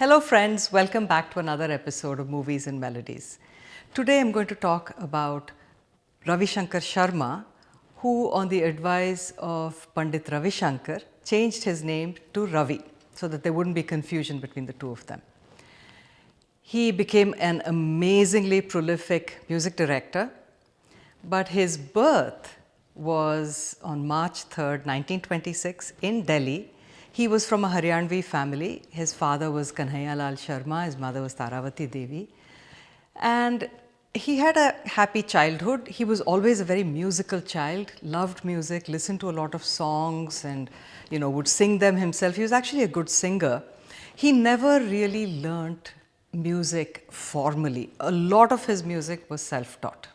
Hello friends, welcome back to another episode of Movies and Melodies. Today I'm going to talk about Ravi Shankar Sharma, who on the advice of Pandit Ravi Shankar changed his name to Ravi so that there wouldn't be confusion between the two of them. He became an amazingly prolific music director, but his birth was on March 3rd, 1926 in Delhi. He was from a Haryanvi family. His father was Kanhaiya Lal Sharma, his mother was Taravati Devi. And he had a happy childhood. He was always a very musical child, loved music, listened to a lot of songs and would sing them himself. He was actually a good singer. He never really learnt music formally. A lot of his music was self-taught.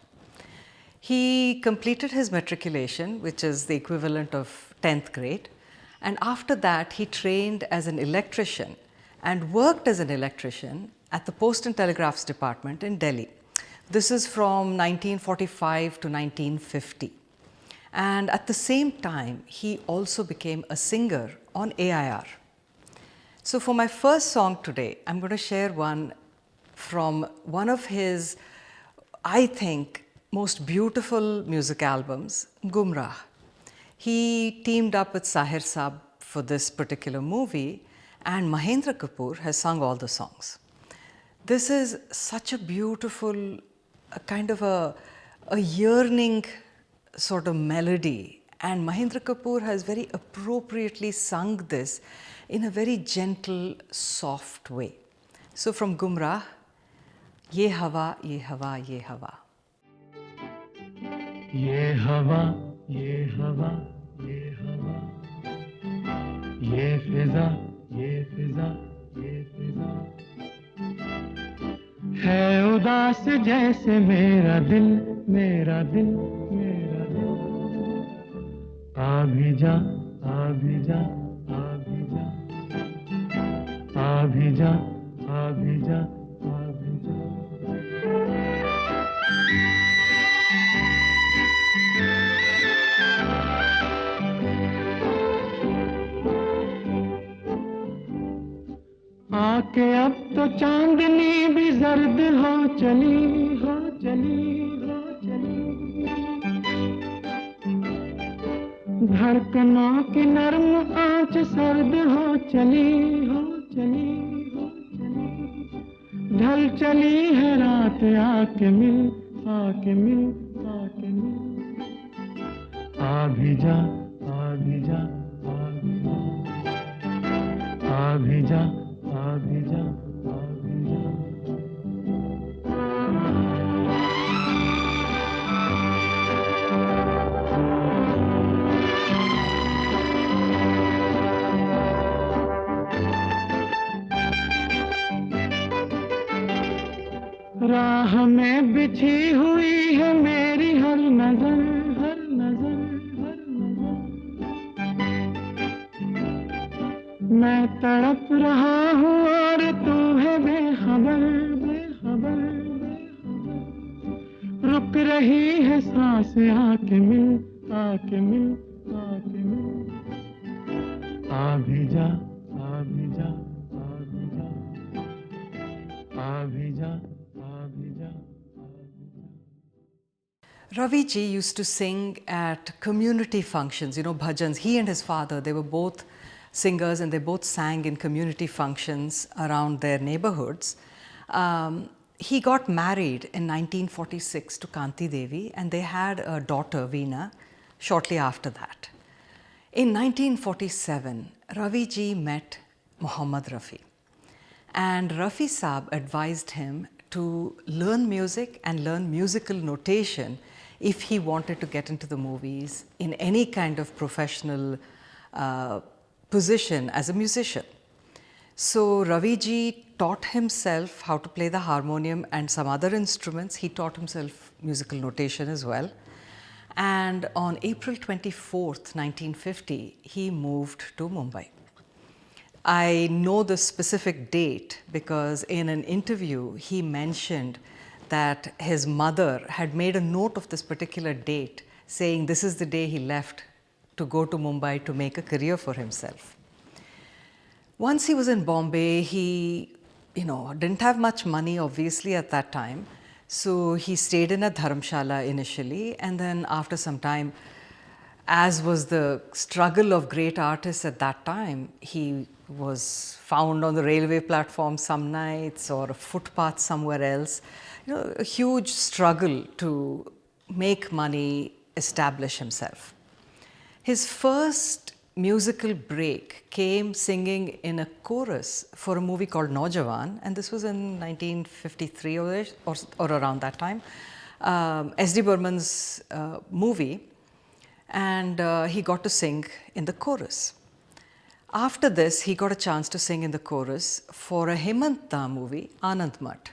He completed his matriculation, which is the equivalent of 10th grade. And after that, he trained as an electrician and worked as an electrician at the Post and Telegraphs Department in Delhi. This is from 1945 to 1950. And at the same time, he also became a singer on AIR. So for my first song today, I'm going to share one from one of his, I think, most beautiful music albums, Gumrah. He teamed up with Sahir Saab for this particular movie, and Mahendra Kapoor has sung all the songs. This is such a beautiful, kind of a yearning sort of melody, and Mahendra Kapoor has very appropriately sung this in a very gentle, soft way. So from Gumrah, Ye Hawa, Ye Hawa, Ye Hawa. Ye Hawa, Ye Hawa, Ye Hawa, Ye Fiza, Ye Fiza, Ye Fiza. है उदास जैसे मेरा दिल, मेरा दिल, मेरा दिल. आ भी जा, आ भी जा, आ भी जा, आ भी जा, आ भी जा, आ भी जा. आके अब तो चांदनी भी जर्द हो चली, हो चली, हो चली. धड़कनों की नर्म आंच सर्द हो चली, हो चली, हो चली. ढल चली है रात, आके मिल, आके मिल, आके मिल. आ भी जा, आ भी जा, आ भी जा, आ भी जा. राह में बिछी हुई है मेरी हर नजर, हर नजर, हर नजर. मैं तड़प रहा हूँ और तू है बेखबर, बेखबर, बेखबर. रुक रही है सांस, आके मिल, आके मिल, आके मिल. आ भी जा, आ भी जा, आ भी जा, आ भी जा. Ravi ji used to sing at community functions, bhajans. He and his father, they were both singers and they both sang in community functions around their neighborhoods. He got married in 1946 to Kanti Devi and they had a daughter, Veena, shortly after that. In 1947, Ravi ji met Muhammad Rafi. And Rafi Saab advised him to learn music and learn musical notation if he wanted to get into the movies in any kind of professional position as a musician. So Ravi ji taught himself how to play the harmonium and some other instruments. He taught himself musical notation as well. And on April 24th, 1950, he moved to Mumbai. I know the specific date because in an interview he mentioned that his mother had made a note of this particular date saying this is the day he left to go to Mumbai to make a career for himself. Once he was in Bombay, he didn't have much money obviously at that time. So he stayed in a dharamshala initially, and then after some time, as was the struggle of great artists at that time, he was found on the railway platform some nights or a footpath somewhere else. A huge struggle to make money, establish himself. His first musical break came singing in a chorus for a movie called Naujawan, and this was in 1953 or around that time. S.D. Burman's movie, and he got to sing in the chorus. After this, he got a chance to sing in the chorus for a Hemant Da movie, Anand Mat,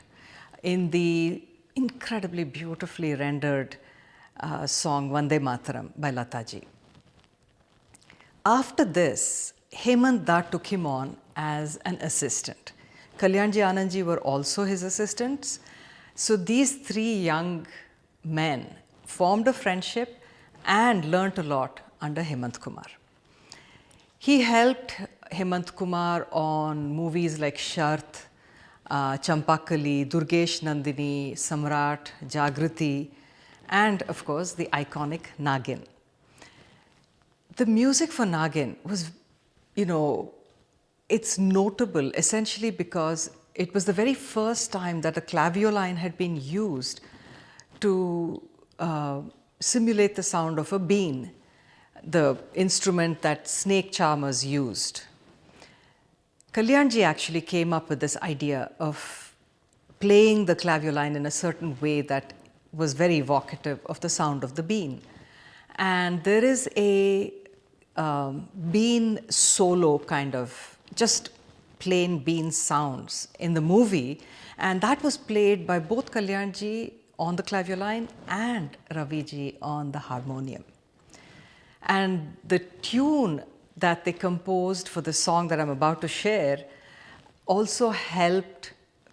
in the incredibly beautifully rendered song Vande Mataram by Lataji. After this, Hemant Da took him on as an assistant. Kalyanji Anandji were also his assistants. So these three young men formed a friendship and learnt a lot under Hemant Kumar. He helped Hemant Kumar on movies like Shart, Champakali, Durgesh Nandini, Samrat, Jagriti, and of course the iconic Nagin. The music for Nagin was, it's notable essentially because it was the very first time that a clavioline had been used to simulate the sound of a bean, the instrument that snake charmers used. Kalyanji actually came up with this idea of playing the clavioline in a certain way that was very evocative of the sound of the bean. And there is a bean solo kind of, just plain bean sounds in the movie, and that was played by both Kalyanji on the clavioline and Raviji on the harmonium. And the tune that they composed for the song that I'm about to share also helped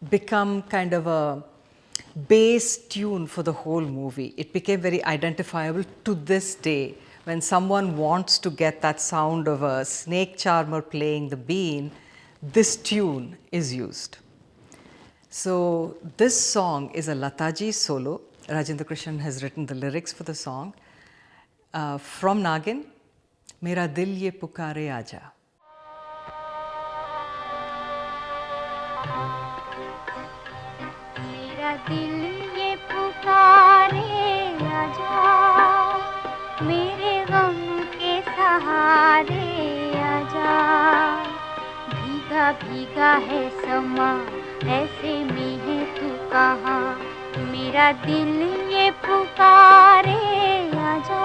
become kind of a base tune for the whole movie. It became very identifiable to this day. When someone wants to get that sound of a snake charmer playing the bean, this tune is used. So this song is a Lataji solo. Rajendra Krishnan has written the lyrics for the song. From Nagin, Mera Dil Ye Pukare Aaja. मेरा दिल ये पुकारे आजा, मेरे गम के सहारे आजा, भीगा भीगा है समा, ऐसे में है तू कहाँ, मेरा दिल ये पुकारे आजा,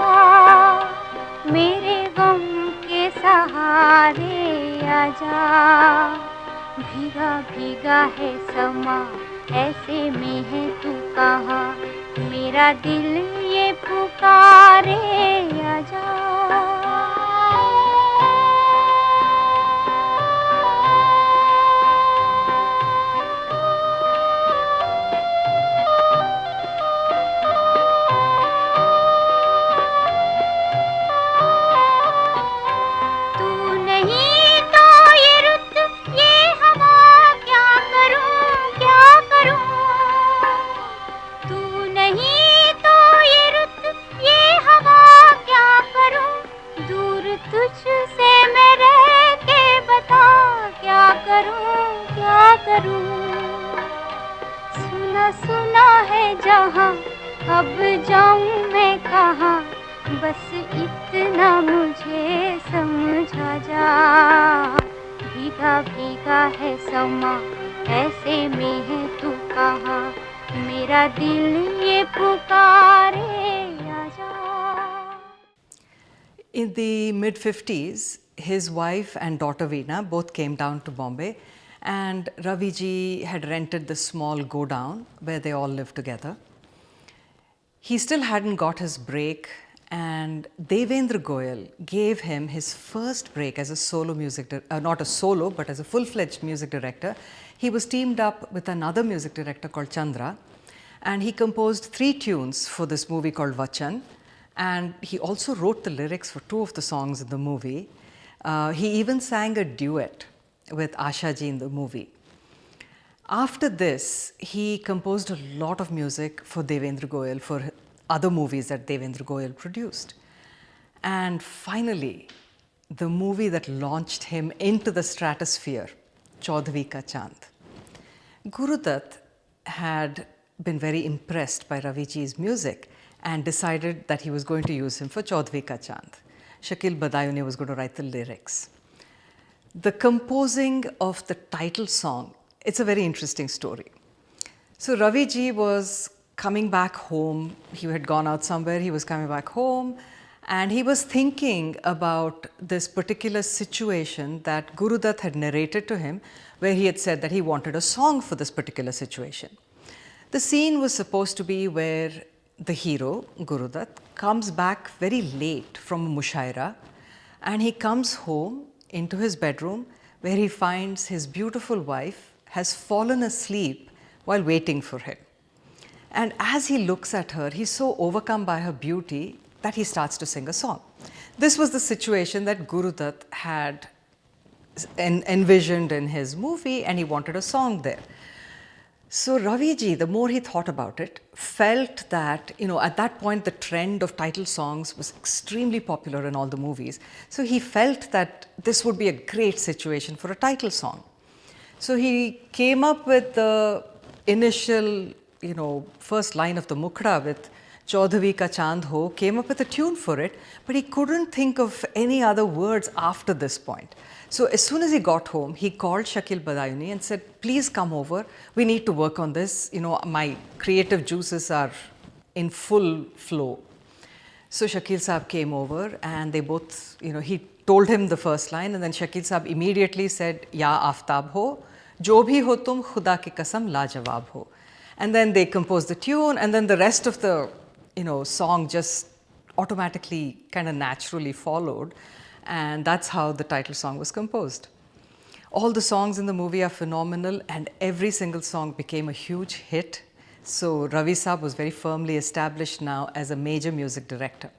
मेरे गम के सहारे आजा, भीगा भीगा है समा, ऐसे में है तू कहाँ, मेरा दिल ये पुकारे आजा। अब जाऊं मैं कहाँ, बस इतना मुझे समझा जा, भीगा भीगा है समा, ऐसे में है तू कहाँ, मेरा दिल ये पुकारे आजा। In the mid-50s, his wife and daughter Veena both came down to Bombay, and Ravi ji had rented the small go-down where they all lived together. He still hadn't got his break, and Devendra Goyal gave him his first break as a solo music, not a solo, but as a full-fledged music director. He was teamed up with another music director called Chandra, and he composed 3 tunes for this movie called Vachan, and he also wrote the lyrics for 2 of the songs in the movie. He even sang a duet with Asha ji in the movie. After this, he composed a lot of music for Devendra Goyal, for other movies that Devendra Goyal produced. And finally, the movie that launched him into the stratosphere, Chaudhary Ka Chand. Guru Dutt had been very impressed by Ravi ji's music and decided that he was going to use him for Chaudhary Ka Chand. Shakil Badayuni was going to write the lyrics. The composing of the title song, it's a very interesting story. So Ravi ji was coming back home. He had gone out somewhere, he was coming back home, and he was thinking about this particular situation that Guru Dutt had narrated to him, where he had said that he wanted a song for this particular situation. The scene was supposed to be where the hero, Guru Dutt, comes back very late from a mushaira, and he comes home into his bedroom where he finds his beautiful wife has fallen asleep while waiting for him. And as he looks at her, he's so overcome by her beauty that he starts to sing a song. This was the situation that Guru Dutt had envisioned in his movie, and he wanted a song there. So Ravi ji, the more he thought about it, felt that, at that point the trend of title songs was extremely popular in all the movies. So he felt that this would be a great situation for a title song. So he came up with the initial, first line of the Mukhra with Chaudhary Ka Chand Ho, came up with a tune for it, but he couldn't think of any other words after this point. So as soon as he got home, he called Shakil Badayuni and said, please come over, we need to work on this. My creative juices are in full flow. So Shakil Saab came over and they both, he told him the first line, and then Shakil Saab immediately said, Ya Aftab ho, jo bhi ho tum, khuda ki kasam lajawab ho. And then they composed the tune, and then the rest of the song just automatically, kind of naturally followed. And that's how the title song was composed. All the songs in the movie are phenomenal, and every single song became a huge hit. So Ravi Saab was very firmly established now as a major music director.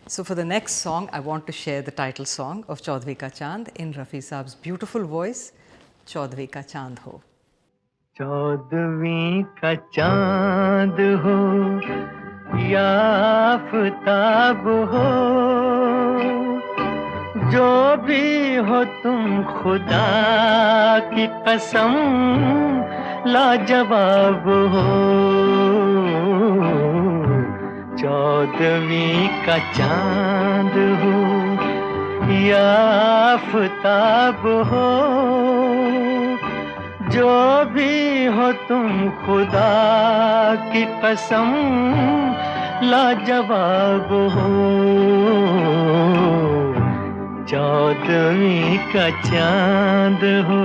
So for the next song, I want to share the title song of Chaudhary Ka Chand in Ravi Saab's beautiful voice, Chaudhary Ka Chand Ho. चौदहवीं का चांद हो या आफताब हो, जो भी हो तुम खुदा की कसम लाजवाब हो. चौदहवीं का चांद हो या आफताब हो, जो भी हो तुम खुदा की कसम लाजवाब हो. चौदहवीं का चांद हो.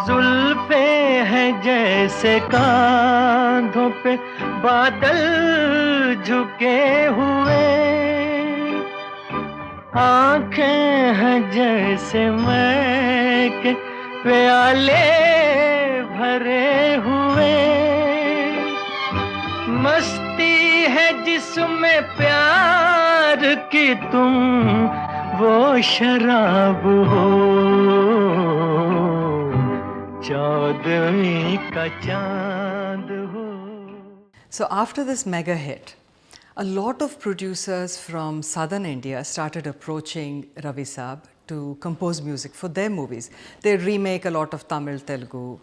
जुल्फे हैं जैसे कांधों पे बादल झुके हुए, आंखें हैं जैसे मैं के प्याले भरे हुए, मस्ती है जिसमें प्यार की तुम वो शराब हो. चौदहवीं का चांद हो. So after this mega hit, a lot of producers from southern India started approaching Ravi Saab to compose music for their movies. They remake a lot of Tamil, Telugu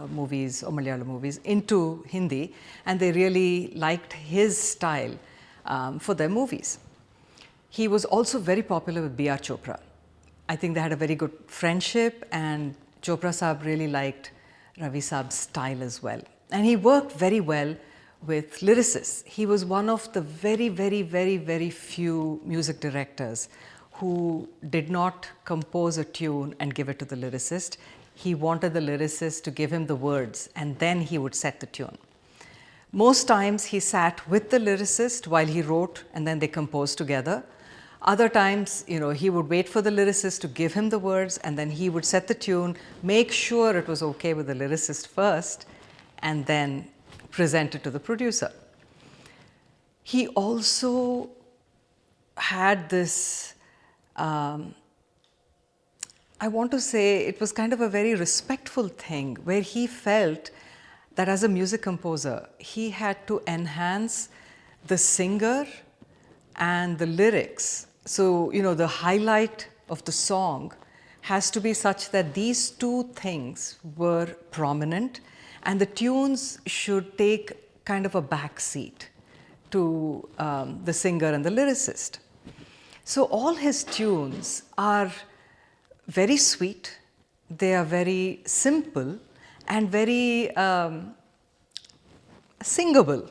movies or Malayalam movies into Hindi, and they really liked his style for their movies. He was also very popular with B.R. Chopra. I think they had a very good friendship, and Chopra Saab really liked Ravi Saab's style as well. And he worked very well with lyricists. He was one of the very, very, very, very few music directors who did not compose a tune and give it to the lyricist. He wanted the lyricist to give him the words, and then he would set the tune. Most times he sat with the lyricist while he wrote, and then they composed together. Other times, he would wait for the lyricist to give him the words, and then he would set the tune, make sure it was okay with the lyricist first, and then present it to the producer. He also had this, I want to say it was kind of a very respectful thing where he felt that as a music composer, he had to enhance the singer and the lyrics. So, the highlight of the song has to be such that these two things were prominent and the tunes should take kind of a back seat to the singer and the lyricist. So all his tunes are very sweet, they are very simple and very singable,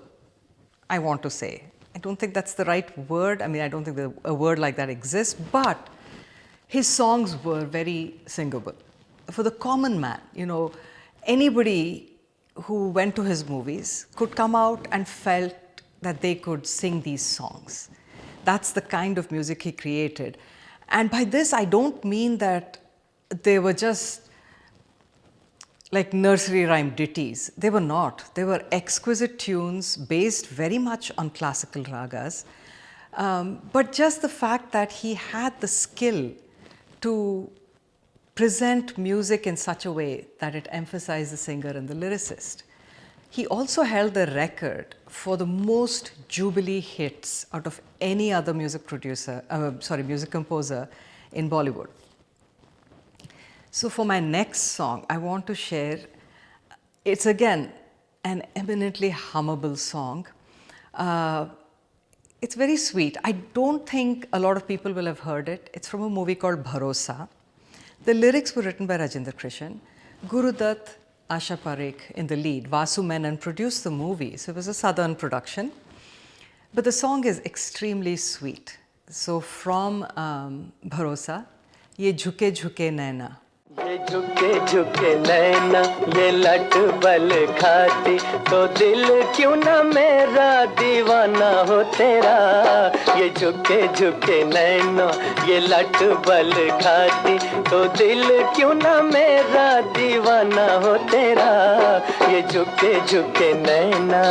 I want to say. I don't think that's the right word. I mean, I don't think a word like that exists, but his songs were very singable. For the common man, anybody who went to his movies could come out and felt that they could sing these songs. That's the kind of music he created. And by this, I don't mean that they were just like nursery rhyme ditties. They were not. They were exquisite tunes based very much on classical ragas. But just the fact that he had the skill to present music in such a way that it emphasized the singer and the lyricist. He also held the record for the most Jubilee hits out of any other music composer in Bollywood. So for my next song, I want to share, it's again an eminently hummable song. It's very sweet. I don't think a lot of people will have heard it. It's from a movie called Bharosa. The lyrics were written by Rajendra Krishan. Guru Dutt, Asha Parekh in the lead. Vasu Menon produced the movie, so it was a southern production. But the song is extremely sweet. So from Bharosa, Ye Jhuke Jhuke Naina. ये झुके झुके नैना ये लट बल खाती तो दिल क्यों ना मेरा दीवाना हो तेरा ये झुके झुके नैना ये लट बल खाती तो दिल क्यों ना मेरा दीवाना हो तेरा ये झुके झुके नैना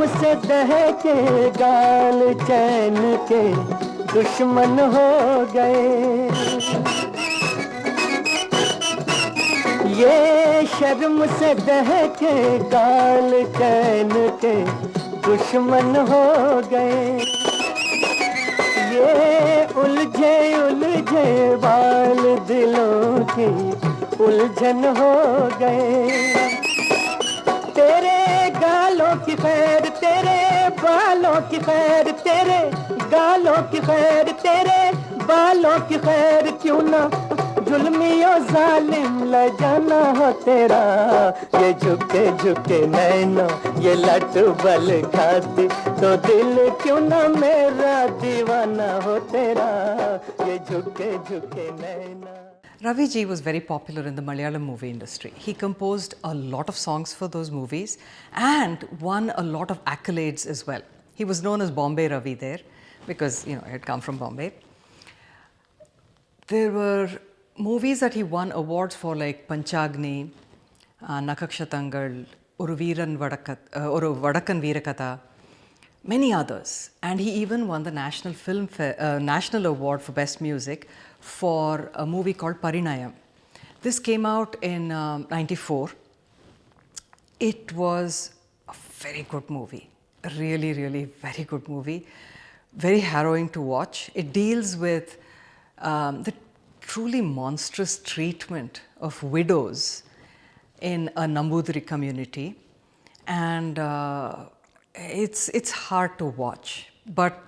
से दहके गाल चैन के दुश्मन हो गए ये शर्म से दहके गाल चैन के दुश्मन हो गए ये उलझे उलझे बाल दिलों की उलझन हो गए तेरे गालों की खैर तेरे बालों की खैर तेरे गालों की खैर तेरे बालों की खैर क्यों ना जुल्मियों जालिम ल जाना हो तेरा ये झुके झुके नैना ये लट बल खाती तो दिल क्यों ना मेरा दीवाना हो तेरा ये झुके झुके नैना. Ravi ji was very popular in the Malayalam movie industry. He composed a lot of songs for those movies and won a lot of accolades as well. He was known as Bombay Ravi there because, he had come from Bombay. There were movies that he won awards for like Panchagni, Nakakshatangal, Oru Vadakkan Veerakatha, many others. And he even won the National Award for Best Music for a movie called Parinayam. This came out in 94. It was a very good movie, a really, really very good movie, very harrowing to watch. It deals with the truly monstrous treatment of widows in a Nambudiri community, and it's hard to watch, but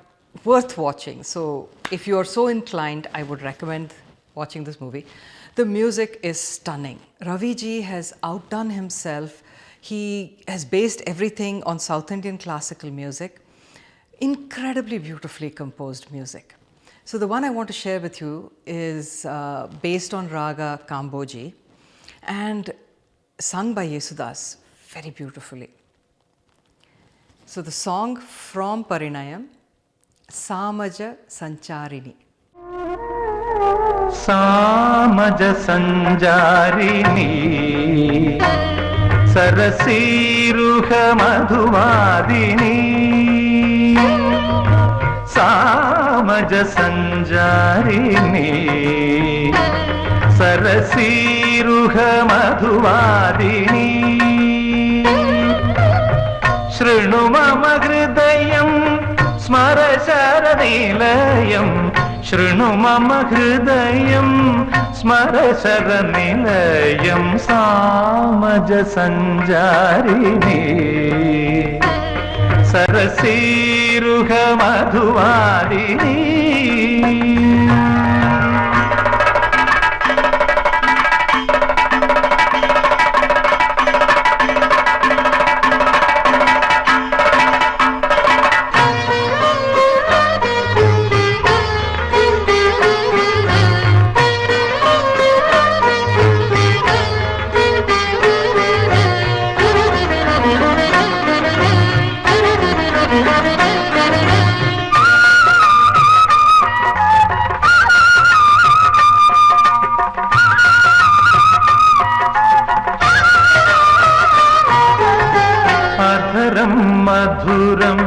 worth watching. So if you are so inclined, I would recommend watching this movie. The music is stunning. Ravi ji has outdone himself. He has based everything on South Indian classical music. Incredibly beautifully composed music. So the one I want to share with you is based on Raga Kamboji and sung by Yesudas very beautifully. So the song from Parinayam, Samaja Sancharini. सामज संजारिणी सरसीरुह मधुवादिनी सामज संजारिणी सरसीरुह मधुवादिनी शृणु मम हृदयं स्मरशरनिलयं शृणु मम हृदयं स्मरशरनिलयं सामज संजारिणी सरसीरुह मधुवादिनी मधुरं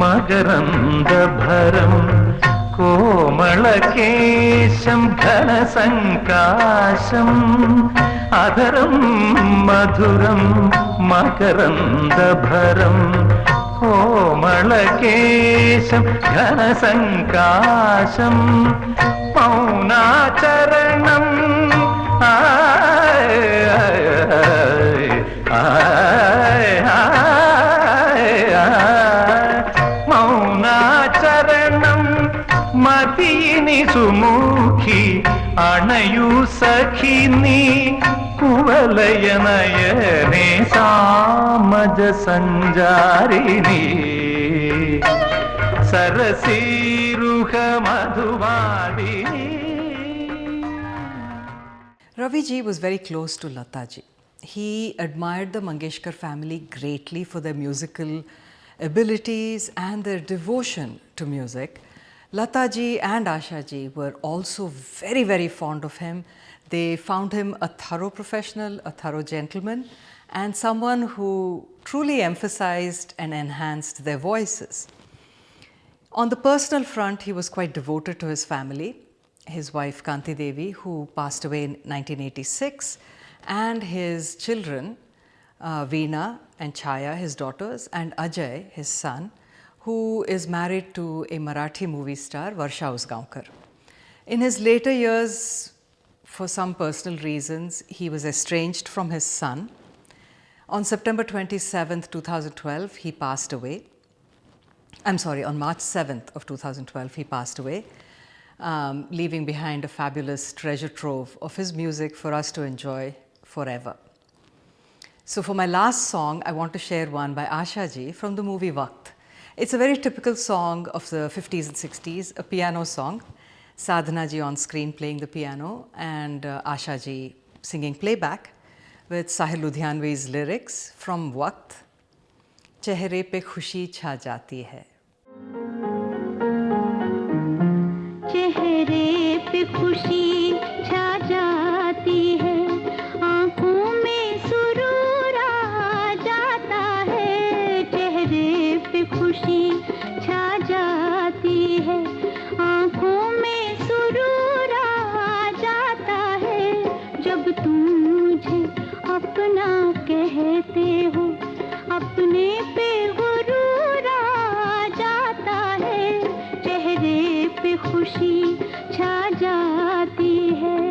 मकरन्दभरं कोमलकेशं घनसङ्काशम् अधरं मधुरं मकरन्दभरं कोमलकेशं घनसङ्काशं मौनाचरणं मौनाचरणं मतीनि सुमुखी अणयु सखिनी कुवलयनयने सामज संजारिणी सरसीरुह मधुवादिनी. Ravi ji was very close to Lata ji. He admired the Mangeshkar family greatly for their musical abilities and their devotion to music. Lata ji and Asha ji were also very, very fond of him. They found him a thorough professional, a thorough gentleman, and someone who truly emphasized and enhanced their voices. On the personal front, he was quite devoted to his family. His wife Kanti Devi, who passed away in 1986, and his children, Veena and Chaya, his daughters, and Ajay, his son, who is married to a Marathi movie star, Varsha Usgaonkar. In his later years, for some personal reasons, he was estranged from his son. On September 27th, 2012, he passed away. I'm sorry, on March 7th of 2012, he passed away, leaving behind a fabulous treasure trove of his music for us to enjoy forever. So for my last song, I want to share one by Asha ji from the movie Waqt. It's a very typical song of the 50s and 60s, a piano song. Sadhana ji on screen playing the piano and Asha ji singing playback with Sahil Ludhianvi's lyrics from Waqt. चेहरे पे खुशी छा जाती है. चेहरे पे खुशी छा जाती है, आँखों में सुरूर आ जाता है. चेहरे पे खुशी छा जाती है, आँखों में सुरूर आ जाता है. जब तुम मुझे अपना कहते हो, अपने पे गुरूर आ जाता है. चेहरे पे खुशी छा जाती है.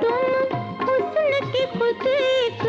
तुम हुस्न की खुद एक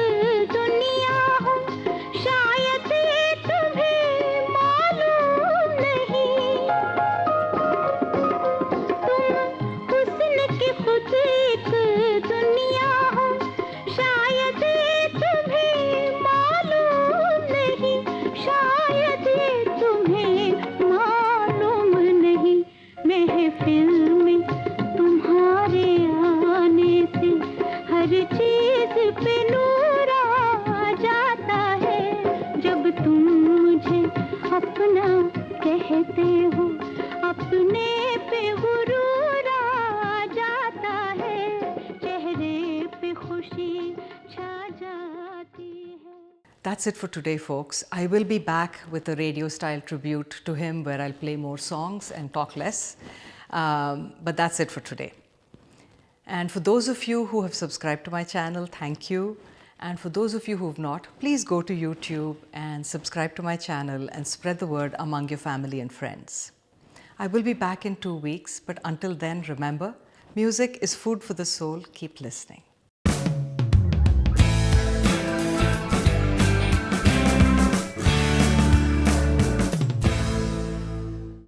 That's it for today, folks. I will be back with a radio style tribute to him where I'll play more songs and talk less. But that's it for today. And for those of you who have subscribed to my channel, thank you. And for those of you who have not, please go to YouTube and subscribe to my channel and spread the word among your family and friends. I will be back in 2 weeks, but until then, remember, music is food for the soul. Keep listening.